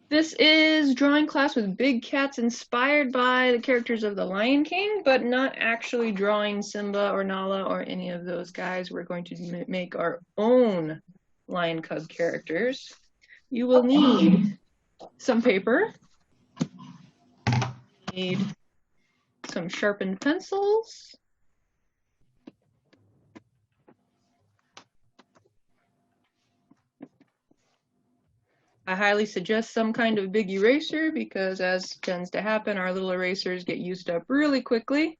This is drawing class with big cats inspired by the characters of The Lion King, but not actually drawing Simba or Nala or any of those guys. We're going to make our own lion cub characters. You will need some paper, need some sharpened pencils, I highly suggest some kind of big eraser because, as tends to happen, our little erasers get used up really quickly.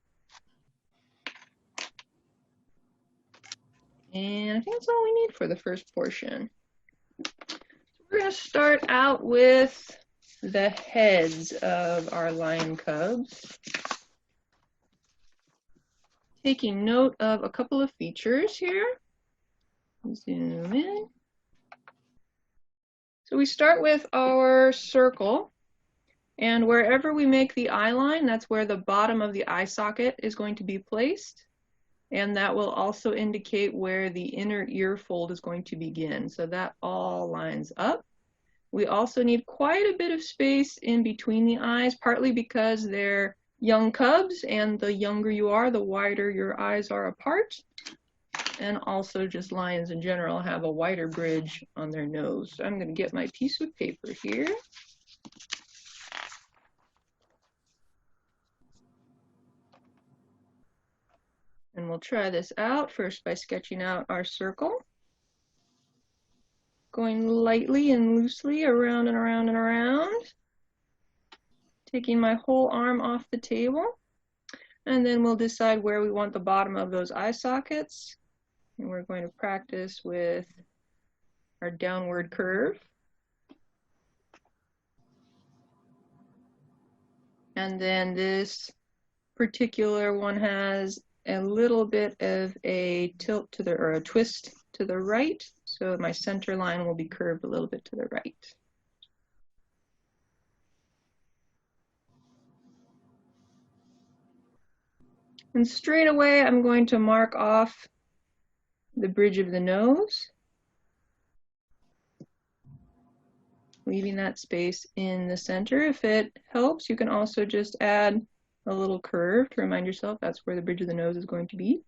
And I think that's all we need for the first portion. We're going to start out with the heads of our lion cubs. Taking note of a couple of features here. Zoom in. So we start with our circle, and wherever we make the eye line, that's where the bottom of the eye socket is going to be placed. And that will also indicate where the inner ear fold is going to begin. So that all lines up. We also need quite a bit of space in between the eyes, partly because they're young cubs, and the younger you are, the wider your eyes are apart. And also just lions in general have a wider bridge on their nose. So I'm going to get my piece of paper here. And we'll try this out first by sketching out our circle. Going lightly and loosely around and around and around. Taking my whole arm off the table. And then we'll decide where we want the bottom of those eye sockets. And we're going to practice with our downward curve. And then this particular one has a little bit of a tilt to the, or a twist to the right. So my center line will be curved a little bit to the right. And straight away, I'm going to mark off the bridge of the nose, leaving that space in the center. If it helps, you can also just add a little curve to remind yourself that's where the bridge of the nose is going to be.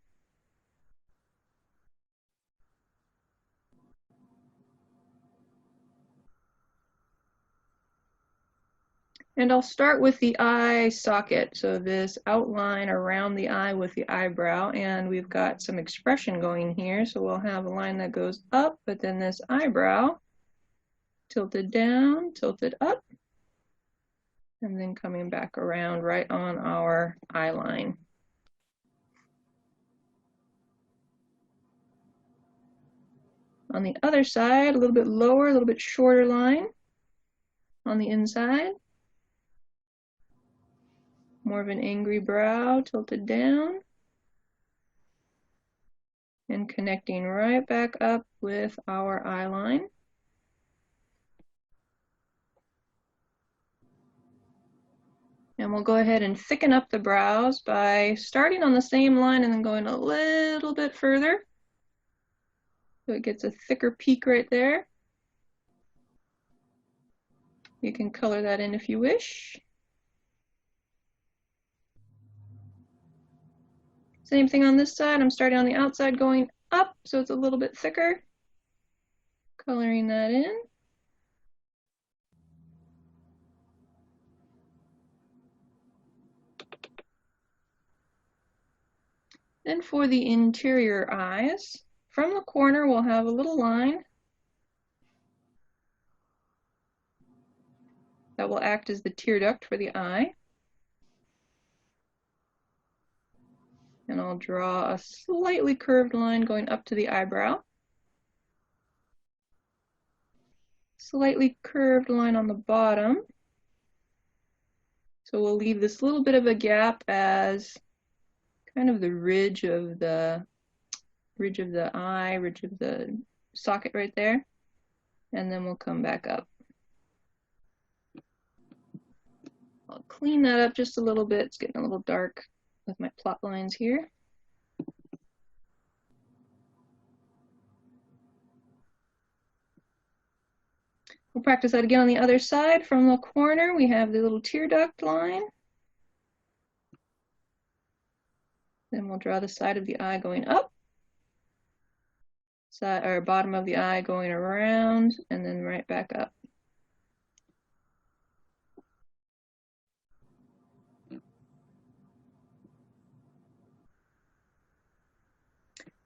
And I'll start with the eye socket, so this outline around the eye with the eyebrow, and we've got some expression going here, so we'll have a line that goes up, but then this eyebrow tilted down, tilted up, and then coming back around right on our eye line. On the other side, a little bit lower, a little bit shorter line on the inside. More of an angry brow, tilted down. And connecting right back up with our eye line. And we'll go ahead and thicken up the brows by starting on the same line and then going a little bit further. So it gets a thicker peak right there. You can color that in if you wish. Same thing on this side. I'm starting on the outside going up, so it's a little bit thicker. Coloring that in. Then for the interior eyes, from the corner we'll have a little line that will act as the tear duct for the eye. And I'll draw a slightly curved line going up to the eyebrow. Slightly curved line on the bottom. So we'll leave this little bit of a gap as kind of the ridge of the eye, ridge of the socket right there. And then we'll come back up. I'll clean that up just a little bit. It's getting a little dark with my plot lines here. We'll practice that again on the other side. From the corner, we have the little tear duct line. Then we'll draw the side of the eye going up, side or bottom of the eye going around, and then right back up.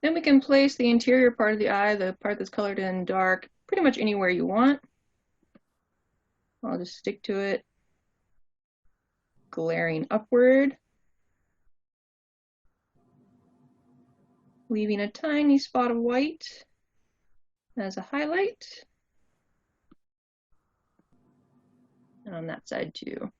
Then we can place the interior part of the eye, the part that's colored in dark, pretty much anywhere you want. I'll just stick to it, glaring upward, leaving a tiny spot of white as a highlight. And on that side too.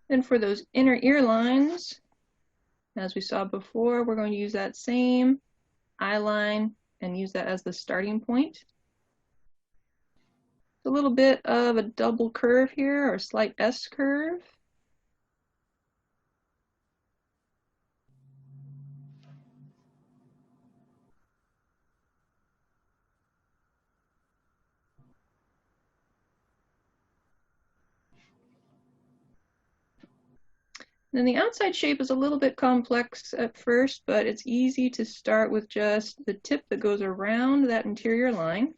Then for those inner ear lines, as we saw before, we're going to use that same eye line and use that as the starting point. A little bit of a double curve here, or a slight S curve. Then the outside shape is a little bit complex at first, but it's easy to start with just the tip that goes around that interior line,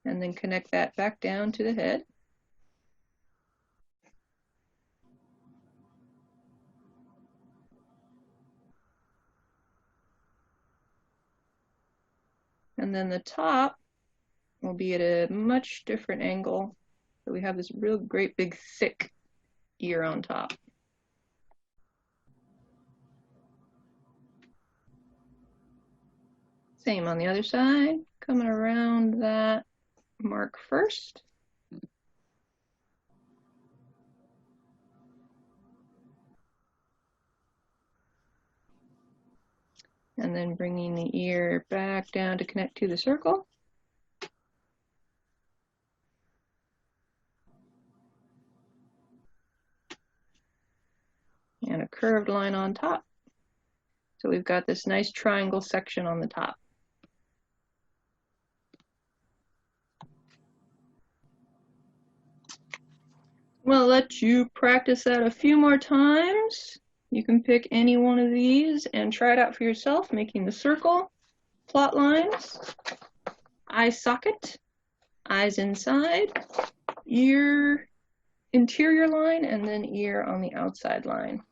and then connect that back down to the head. And then the top will be at a much different angle. So we have this real great big thick ear on top. Same on the other side, coming around that mark first. And then bringing the ear back down to connect to the circle. And a curved line on top. So we've got this nice triangle section on the top. I'm going to let you practice that a few more times. You can pick any one of these and try it out for yourself, making the circle, plot lines, eye socket, eyes inside, ear interior line, and then ear on the outside line.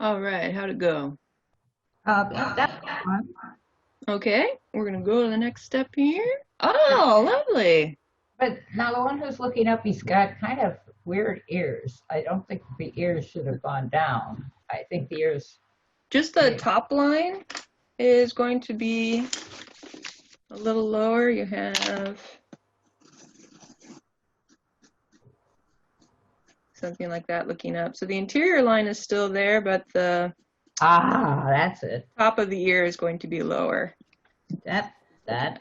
All right, how'd it go? That's fun. Okay, we're gonna go to the next step here. Oh, lovely. But now the one who's looking up, he's got kind of weird ears. I don't think the ears should have gone down. I think the ears. Just the top line is going to be a little lower. You have something like that looking up. So the interior line is still there, but the That's it. top of the ear is going to be lower. That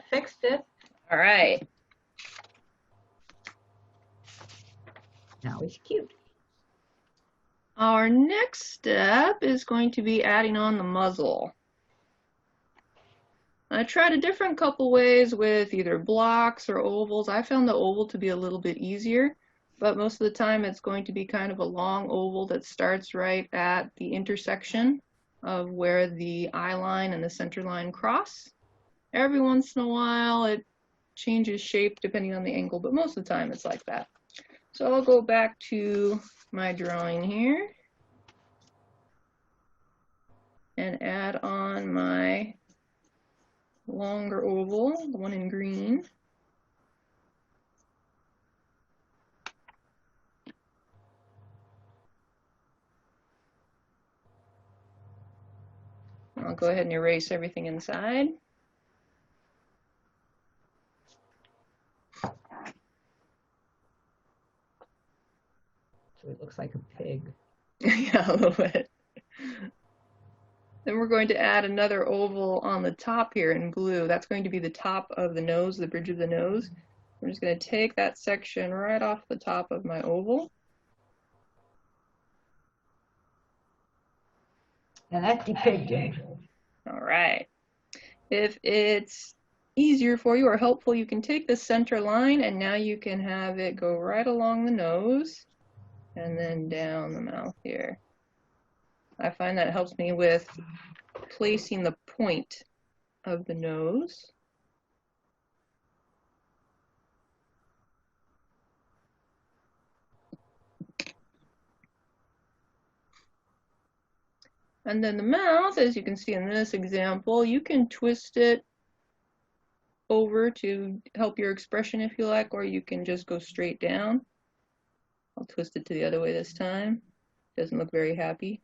fixed it. All right. Now he's cute. Our next step is going to be adding on the muzzle. I tried a different couple ways with either blocks or ovals. I found the oval to be a little bit easier, but most of the time it's going to be kind of a long oval that starts right at the intersection of where the eye line and the center line cross. Every once in a while it changes shape depending on the angle, but most of the time it's like that. So I'll go back to my drawing here and add on my longer oval, the one in green. I'll go ahead and erase everything inside. So it looks like a pig. Yeah, a little bit. Then we're going to add another oval on the top here in blue. That's going to be the top of the nose, the bridge of the nose. I'm just going to take that section right off the top of my oval. And that's depicted. All right. If it's easier for you or helpful, you can take the center line and now you can have it go right along the nose and then down the mouth here. I find that helps me with placing the point of the nose. And then the mouth, as you can see in this example, you can twist it over to help your expression if you like, or you can just go straight down. I'll twist it to the other way this time. Doesn't look very happy.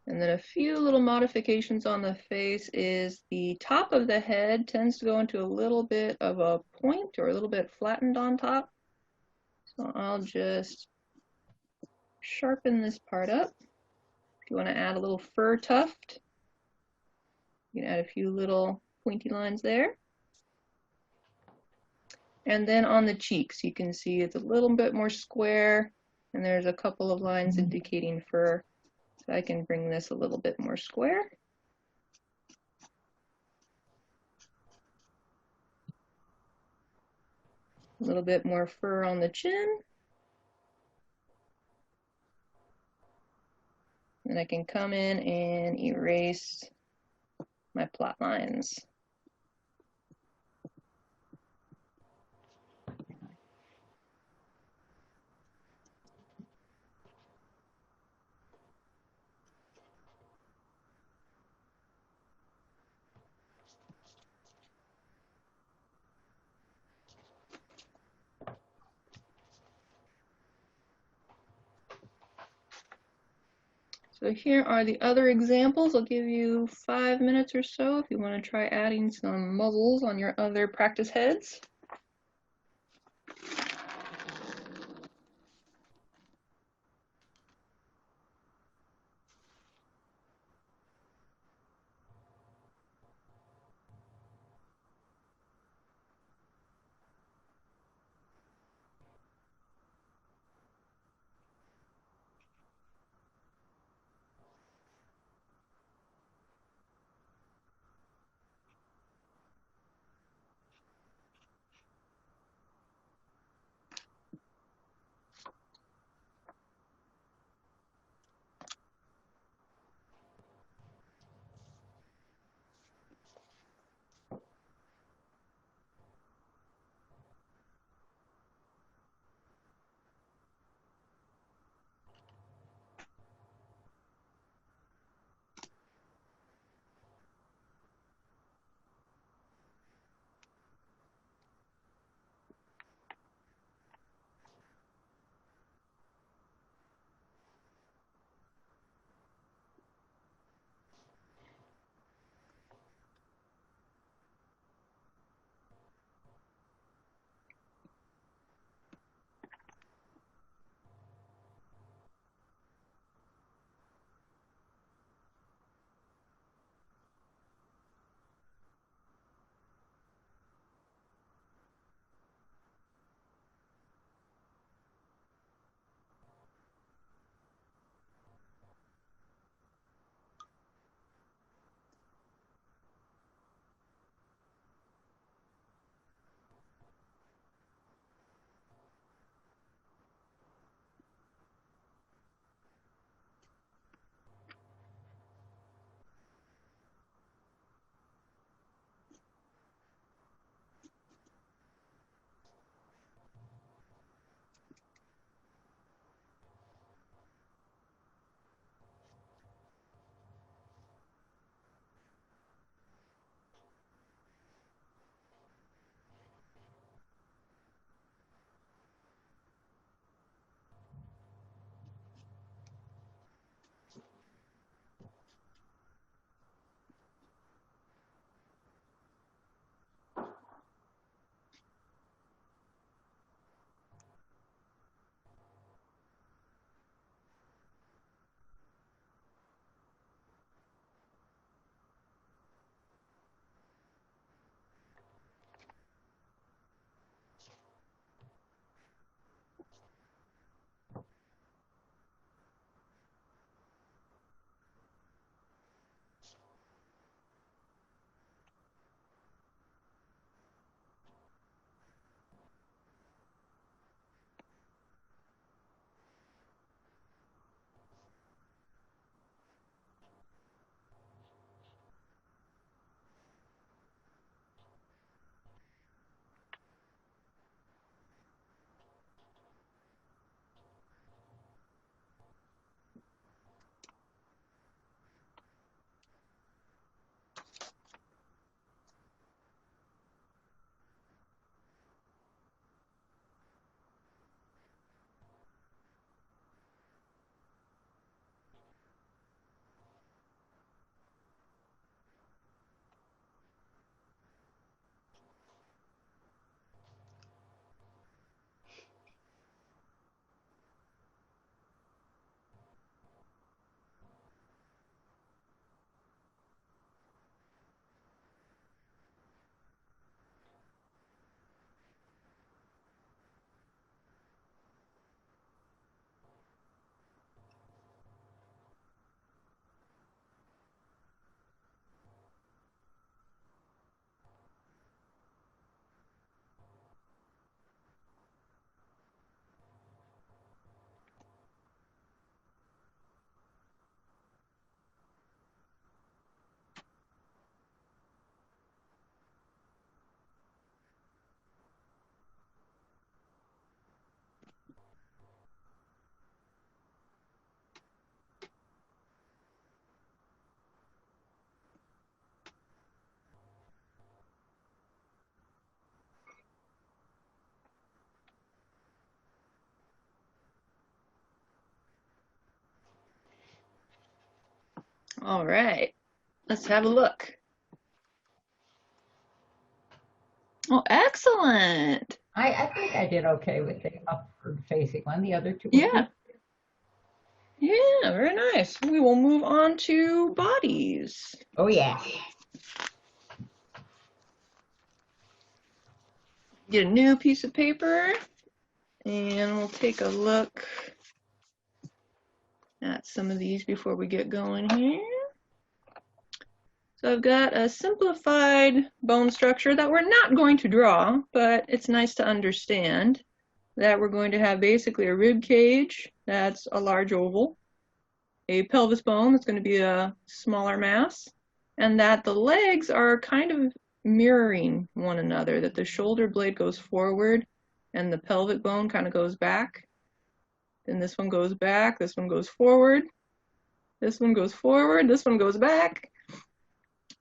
And then a few little modifications on the face is the top of the head tends to go into a little bit of a point or a little bit flattened on top. So I'll just sharpen this part up. If you want to add a little fur tuft, you can add a few little pointy lines there. And then on the cheeks, you can see it's a little bit more square, and there's a couple of lines indicating fur. So I can bring this a little bit more square. A little bit more fur on the chin. And I can come in and erase my plot lines. So here are the other examples. I'll give you 5 minutes or so if you want to try adding some muzzles on your other practice heads. All right, let's have a look. Oh, excellent. I think I did okay with the upward facing one. The other two were Yeah, good. yeah, very nice. We will move on to bodies. Oh, yeah. Get a new piece of paper and we'll take a look at some of these before we get going here. So I've got a simplified bone structure that we're not going to draw, but it's nice to understand that we're going to have basically a rib cage that's a large oval, a pelvis bone that's going to be a smaller mass, and that the legs are kind of mirroring one another, that the shoulder blade goes forward and the pelvic bone kind of goes back. Then this one goes back, this one goes forward, this one goes forward, this one goes back.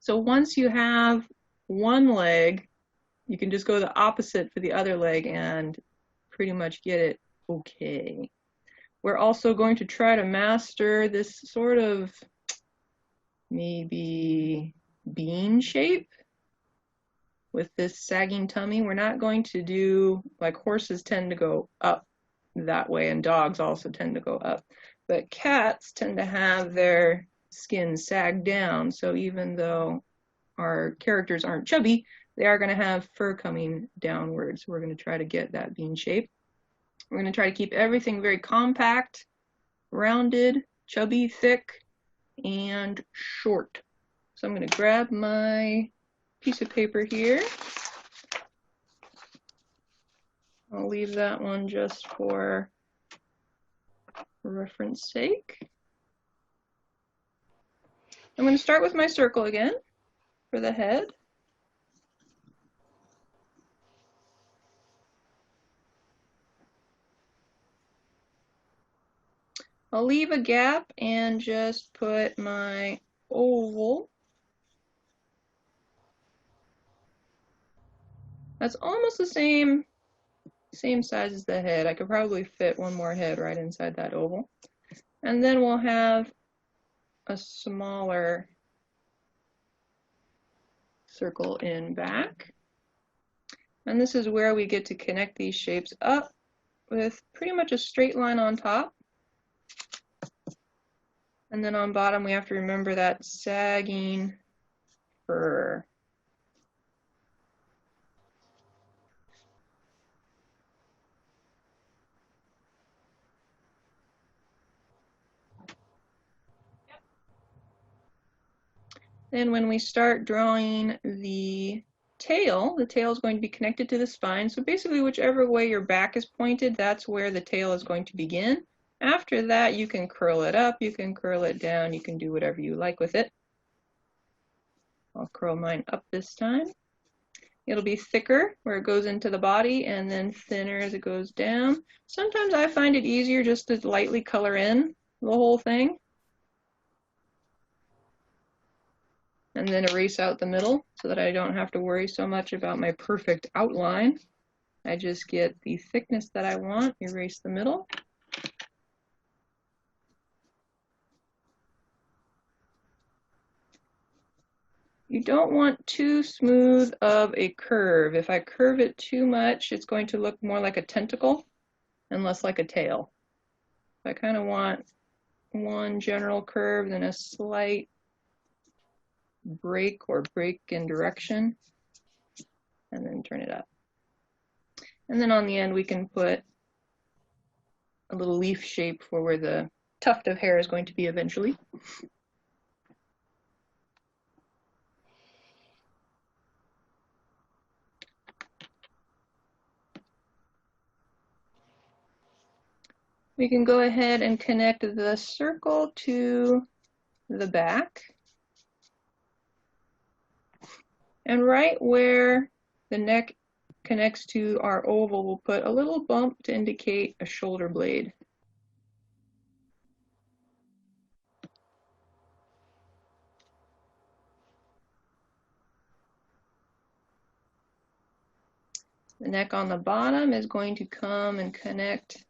So once you have one leg, you can just go the opposite for the other leg and pretty much get it okay. We're also going to try to master this sort of maybe bean shape with this sagging tummy. We're not going to do, like horses tend to go up that way and dogs also tend to go up, but cats tend to have their skin sag down. So even though our characters aren't chubby, they are going to have fur coming downwards. We're going to try to get that bean shape. We're going to try to keep everything very compact, rounded, chubby, thick, and short. So I'm going to grab my piece of paper here. I'll leave that one just for reference sake. I'm going to start with my circle again for the head. I'll leave a gap and just put my oval. That's almost the same size as the head. I could probably fit one more head right inside that oval. And then we'll have a smaller circle in back. And this is where we get to connect these shapes up with pretty much a straight line on top. And then on bottom, we have to remember that sagging fur. Then when we start drawing the tail is going to be connected to the spine. So basically, whichever way your back is pointed, that's where the tail is going to begin. After that, you can curl it up, you can curl it down, you can do whatever you like with it. I'll curl mine up this time. It'll be thicker where it goes into the body and then thinner as it goes down. Sometimes I find it easier just to lightly color in the whole thing and then erase out the middle so that I don't have to worry so much about my perfect outline. I just get the thickness that I want, erase the middle. You don't want too smooth of a curve. If I curve it too much, it's going to look more like a tentacle and less like a tail. I kind of want one general curve, then a slight break in direction, and then turn it up. And then on the end, we can put a little leaf shape for where the tuft of hair is going to be eventually. We can go ahead and connect the circle to the back. And right where the neck connects to our oval, we'll put a little bump to indicate a shoulder blade. The neck on the bottom is going to come and connect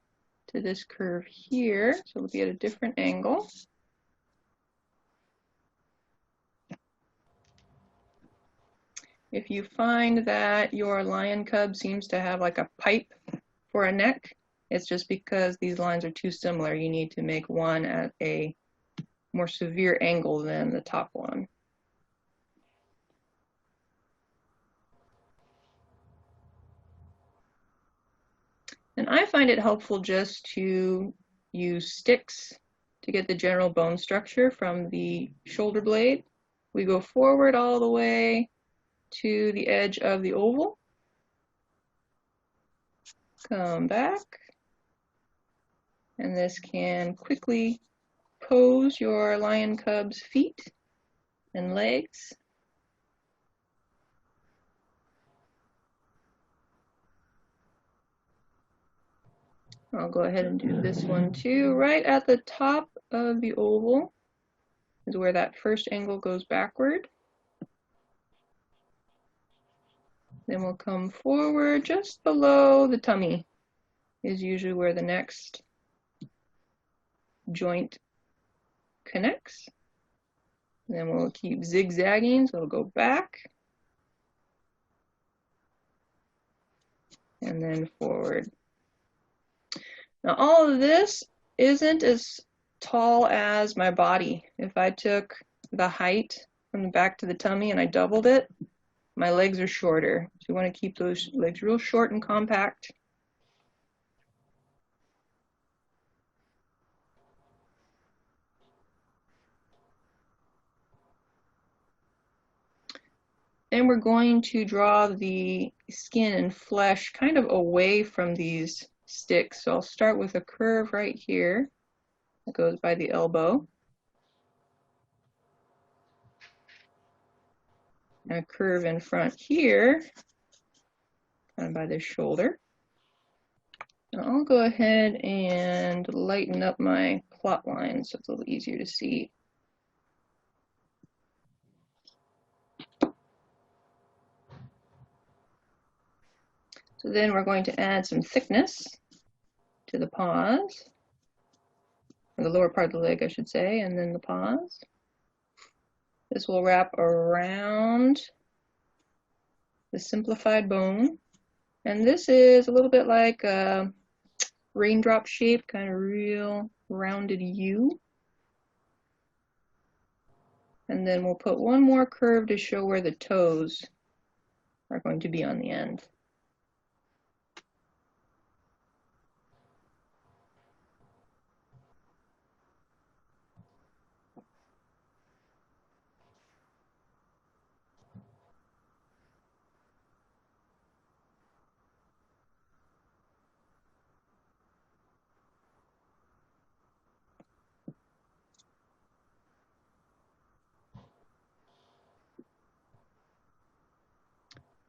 to this curve here, so it'll be at a different angle. If you find that your lion cub seems to have like a pipe for a neck, it's just because these lines are too similar. You need to make one at a more severe angle than the top one. And I find it helpful just to use sticks to get the general bone structure from the shoulder blade. We go forward all the way to the edge of the oval. Come back. And this can quickly pose your lion cub's feet and legs. I'll go ahead and do this one too. Right at the top of the oval is where that first angle goes backward. Then we'll come forward just below the tummy is usually where the next joint connects. And then we'll keep zigzagging, so it'll go back and then forward. Now all of this isn't as tall as my body. If I took the height from the back to the tummy and I doubled it, my legs are shorter. So you want to keep those legs real short and compact. Then we're going to draw the skin and flesh kind of away from these sticks. So I'll start with a curve right here that goes by the elbow. And a curve in front here, kind of by the shoulder. And I'll go ahead and lighten up my plot line so it's a little easier to see. So then we're going to add some thickness to the paws, or the lower part of the leg, I should say, and then the paws. This will wrap around the simplified bone. And this is a little bit like a raindrop shape, kind of real rounded U. And then we'll put one more curve to show where the toes are going to be on the end.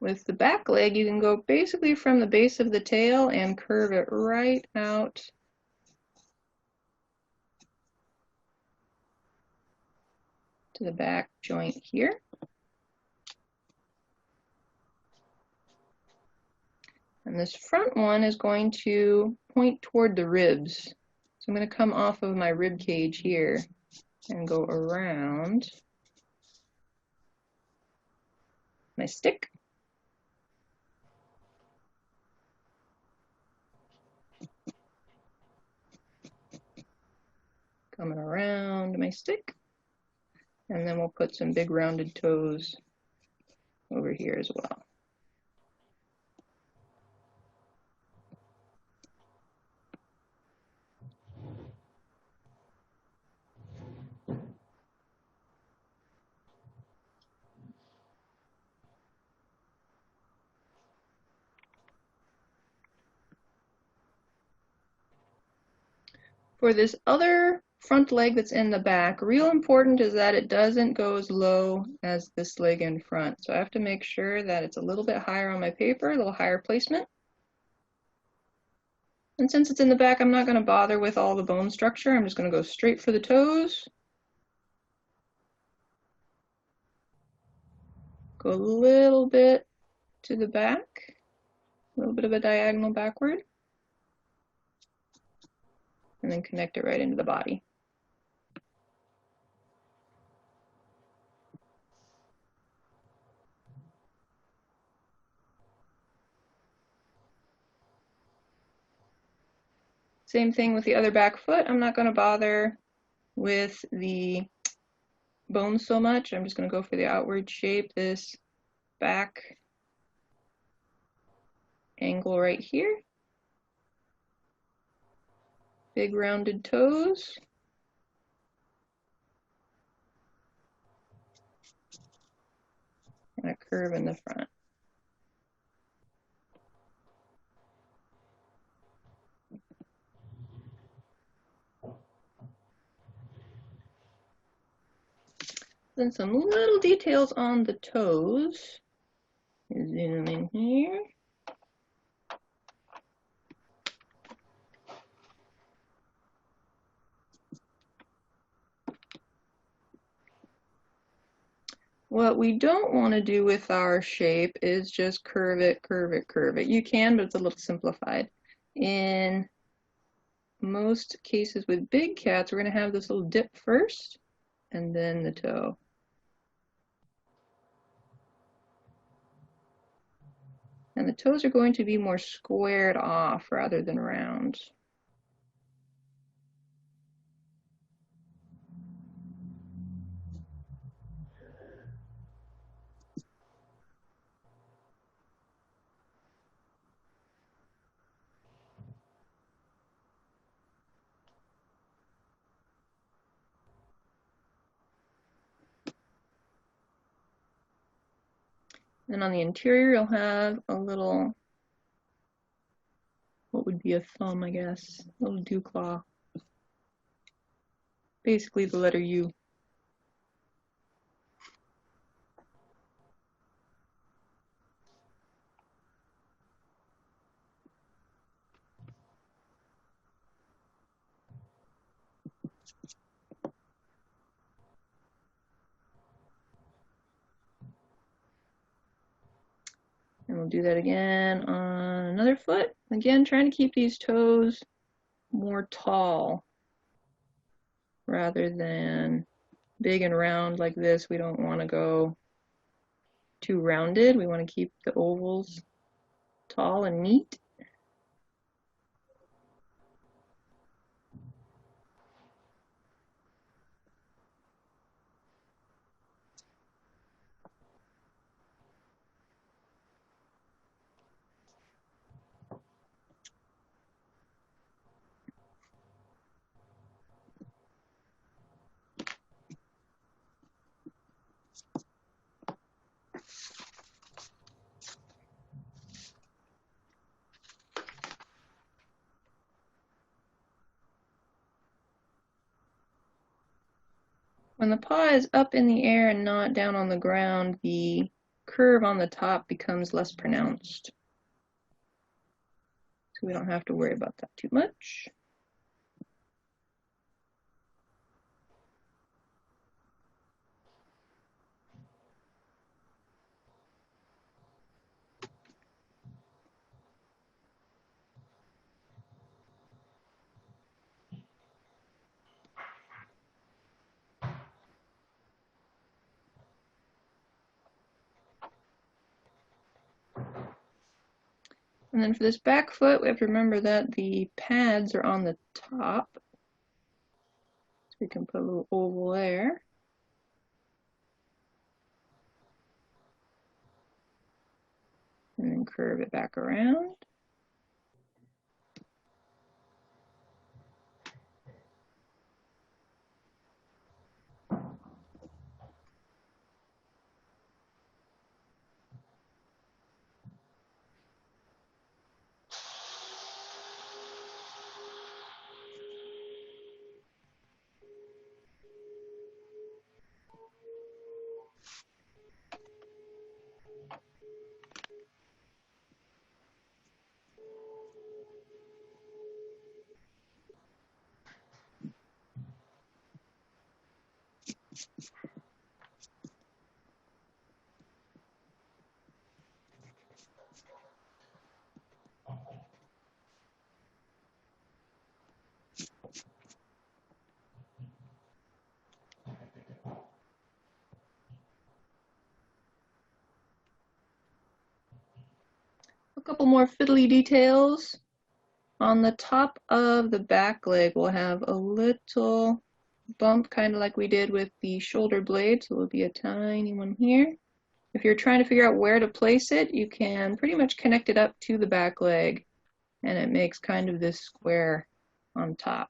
With the back leg, you can go basically from the base of the tail and curve it right out to the back joint here. And this front one is going to point toward the ribs. So I'm going to come off of my rib cage here and go around my stick. Coming around my stick. And then we'll put some big rounded toes over here as well. For this other front leg that's in the back, real important is that it doesn't go as low as this leg in front. So I have to make sure that it's a little bit higher on my paper, a little higher placement. And since it's in the back, I'm not going to bother with all the bone structure. I'm just going to go straight for the toes. Go a little bit to the back, a little bit of a diagonal backward. And then connect it right into the body. Same thing with the other back foot. I'm not going to bother with the bones so much. I'm just going to go for the outward shape, this back angle right here. Big rounded toes. And a curve in the front. Then some little details on the toes. Zoom in here. What we don't want to do with our shape is just curve it, curve it, curve it. You can, but it's a little simplified. In most cases with big cats, we're going to have this little dip first and then the toe. And the toes are going to be more squared off rather than round. And on the interior, you'll have a little, what would be a thumb, I guess, a little dew claw. Basically the letter U. And we'll do that again on another foot. Again, trying to keep these toes more tall rather than big and round like this. We don't want to go too rounded. We want to keep the ovals tall and neat. When the paw is up in the air and not down on the ground, the curve on the top becomes less pronounced. So we don't have to worry about that too much. And then for this back foot, we have to remember that the pads are on the top. So we can put a little oval there. And then curve it back around. A couple more fiddly details. On the top of the back leg, we'll have a little bump, kind of like we did with the shoulder blade, so there'll be a tiny one here. If you're trying to figure out where to place it, you can pretty much connect it up to the back leg, and it makes kind of this square on top.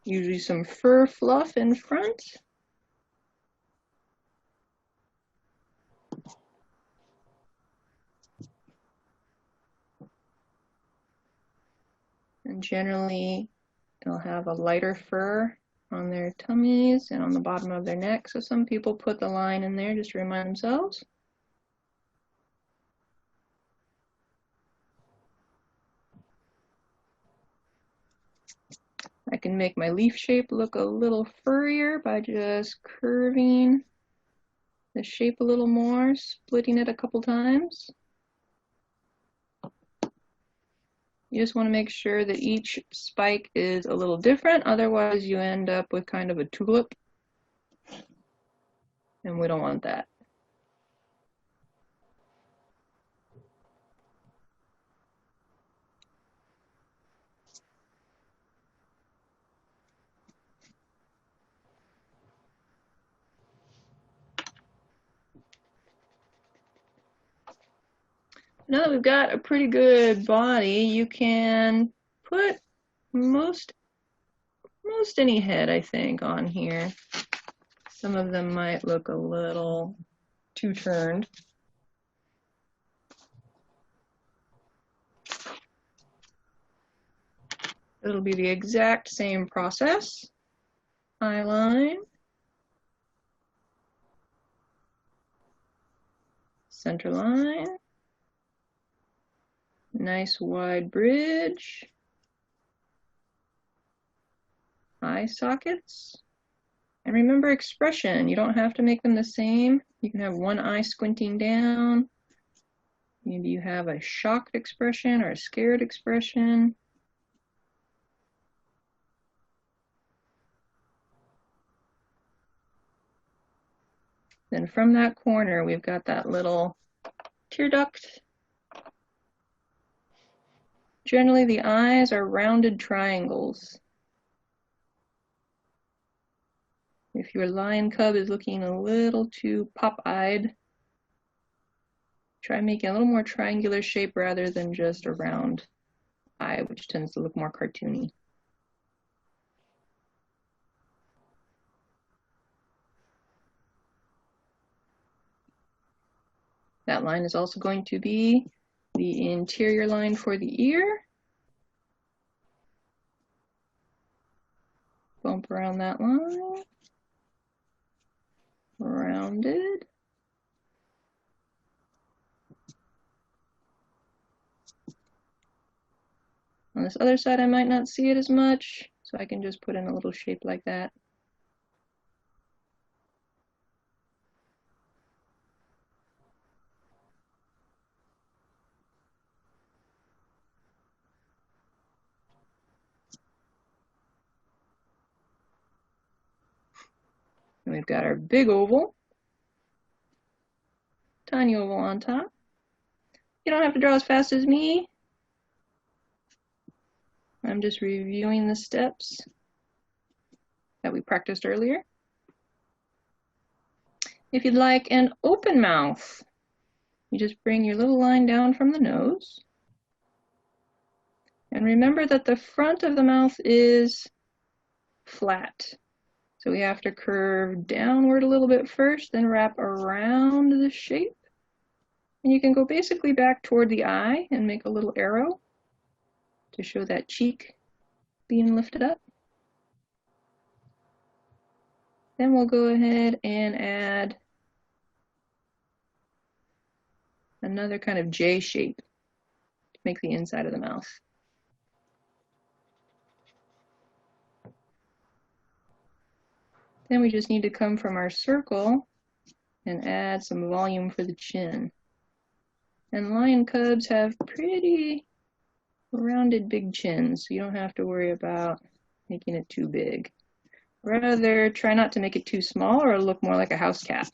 Usually some fur fluff in front. And generally, they'll have a lighter fur on their tummies and on the bottom of their neck. So some people put the line in there just to remind themselves. I can make my leaf shape look a little furrier by just curving the shape a little more, splitting it a couple times. You just want to make sure that each spike is a little different, otherwise you end up with kind of a tulip, and we don't want that. Now that we've got a pretty good body, you can put most any head, I think, on here. Some of them might look a little too turned. It'll be the exact same process. Eye line, center line, nice wide bridge, eye sockets. And remember expression, you don't have to make them the same. You can have one eye squinting down. Maybe you have a shocked expression or a scared expression. Then from that corner, we've got that little tear duct. Generally, the eyes are rounded triangles. If your lion cub is looking a little too pop-eyed, try making a little more triangular shape rather than just a round eye, which tends to look more cartoony. That line is also going to be the interior line for the ear. Bump around that line. Rounded. On this other side, I might not see it as much, so I can just put in a little shape like that. And we've got our big oval, tiny oval on top. You don't have to draw as fast as me. I'm just reviewing the steps that we practiced earlier. If you'd like an open mouth, you just bring your little line down from the nose. And remember that the front of the mouth is flat. So we have to curve downward a little bit first, then wrap around the shape. And you can go basically back toward the eye and make a little arrow to show that cheek being lifted up. Then we'll go ahead and add another kind of J shape to make the inside of the mouth. Then we just need to come from our circle and add some volume for the chin. And lion cubs have pretty rounded big chins, so you don't have to worry about making it too big. Rather, try not to make it too small or it'll look more like a house cat.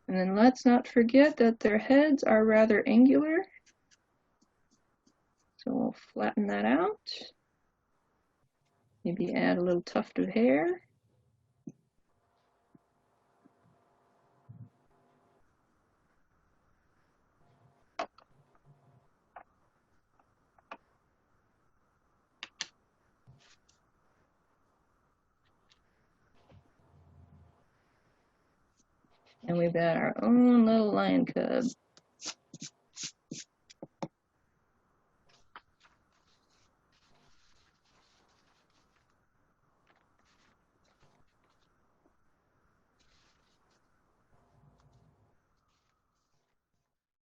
And then let's not forget that their heads are rather angular. So we'll flatten that out. Maybe add a little tuft of hair. And we've got our own little lion cub.